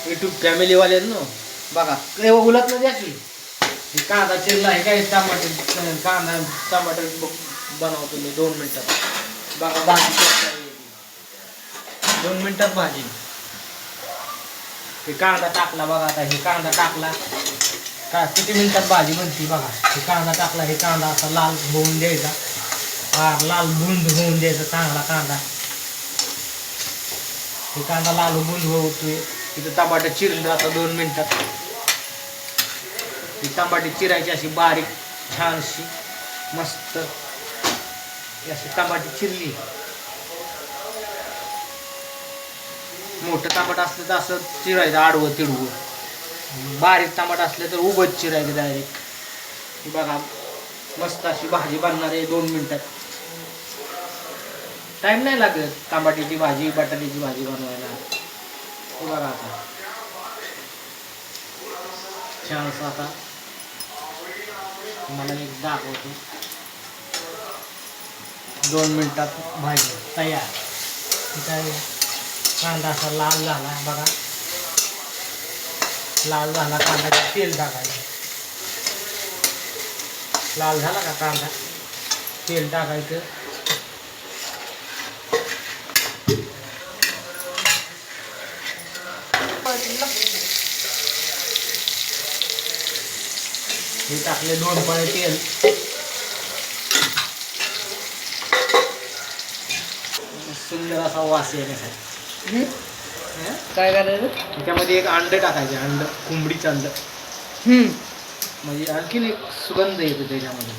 YouTube फॅमिलीवाल्यांनो बघा उलट न द्या की कांदा चिरला आहे काय कांदा टमाटर बनवतो मी 2 मिनिटात बघा भाजी 2 मिनिटात भाजी हे कांदा टाकला बघा आता हे कांदा टाकला का किती मिनिटात भाजी बनती बघा हे कांदा टाकला हे कांदा असा लाल होऊन द्यायचा लाल बुंद होऊन द्यायचा चांगला कांदा हे कांदा लाल बुंद होतोय तिथं टमाटर चिरलं आता 2 मिनिटात ही टमाटे चिरायची अशी बारीक छानशी मस्त अशी टमाटे चिरली मोठं टमाट असलं तर असं चिरायचं आडवं तिडवं बारीक टमाट असलं तर उभंच चिरायचं डायरेक्ट बघा मस्त अशी भाजी बनणार आहे 2 मिनिटात टाइम नाही लागत टमाट्याची भाजी बटाट्याची भाजी बनवायला बघा आता छान असं आता मला एक दाखवतो 2 मिनिटात भाजी तयार काय कांदा असा लाल झाला बघा लाल झाला कांदा तेल टाकायचं लाल झाला का कांदा तेल टाकायचं हे टाकले 2 पळे तेल सुंदर असा वास येण्यासाठी काय करायचं त्याच्यामध्ये एक अंड टाकायचे अंड कोंबडीचं अंड म्हणजे आणखीन एक सुगंध येतो त्याच्यामध्ये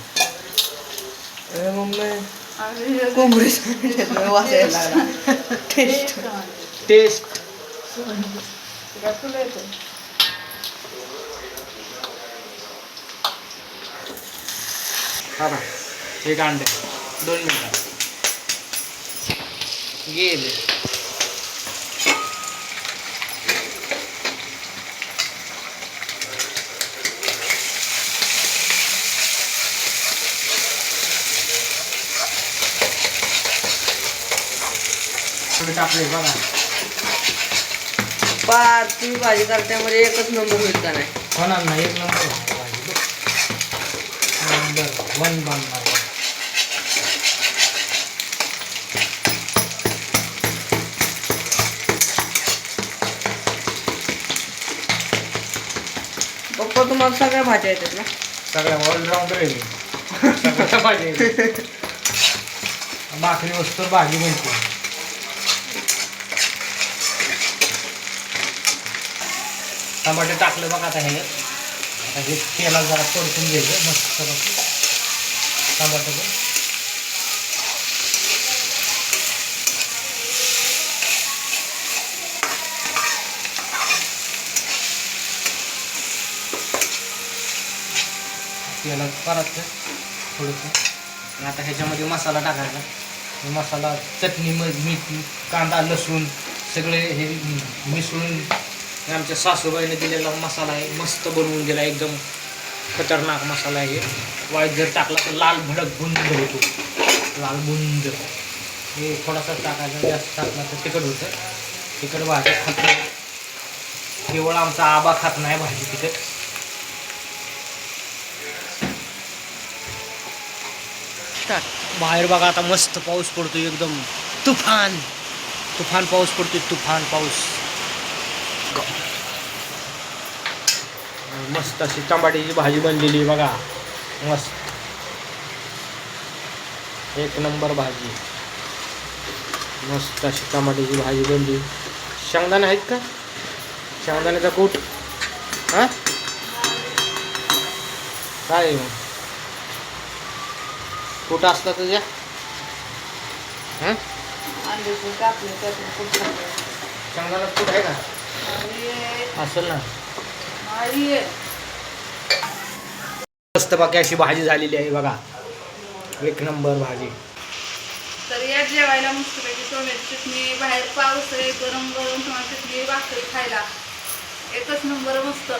टेस्ट हा एक अंड 2 मिनिटात गेले थोडे टाकले बघा पार तुम्ही भाजी करण्यामध्ये एकच नंबर होईल का नाही होणार ना 1 नंबर भाजी नंबर 1 बनणार पप्पा तुम्हाला सगळ्या भाज्या येतात ना सगळ्या ऑलराऊंडर आहे सगळ्या भाजी भाकरी वस्तू भाजी मिळते टमाटे टाकलं बघा आता हे तेलात जरा परतून घ्यायचं मस्त टमाटर तेलात परत थोडंसं आता ह्याच्यामध्ये मसाला टाकायचा मसाला चटणी मीठ कांदा लसूण सगळे हे मिसळून आमच्या सासूबाईने दिलेला मसाला आहे मस्त बनवून दिला एकदम खतरनाक मसाला आहे वाईट जर टाकला तर लाल भडक बुंद होतो लाल बुंद हे थोडासा टाकायचा जास्त टाकला तर तिखट होतं तिखट भाजी खात नाही केवळ आमचा आबा खात नाही भाजी तिखट बाहेर बघा आता मस्त पाऊस पडतोय एकदम तुफान तुफान पाऊस पडतोय तुफान पाऊस मस्त अशी टमाट्याची भाजी बनलेली बघा मस्त 1 नंबर भाजी मस्त अशी टमाट्याची भाजी बनली शेंगदाणे आहेत का शेंगदाण्याचा कूट हां काय कूट असला तर द्या हां शेंगदाणा कूट आहे का असेल ना मस्त बाकी अशी भाजी झालेली आहे बघा 1 नंबर भाजी तर या जेवायला मस्तपैकी टोमॅटो चटणी बाहेर पाऊस आहे गरम गरम टोमॅटो चटणी भाकरी खायला एकच नंबर मस्त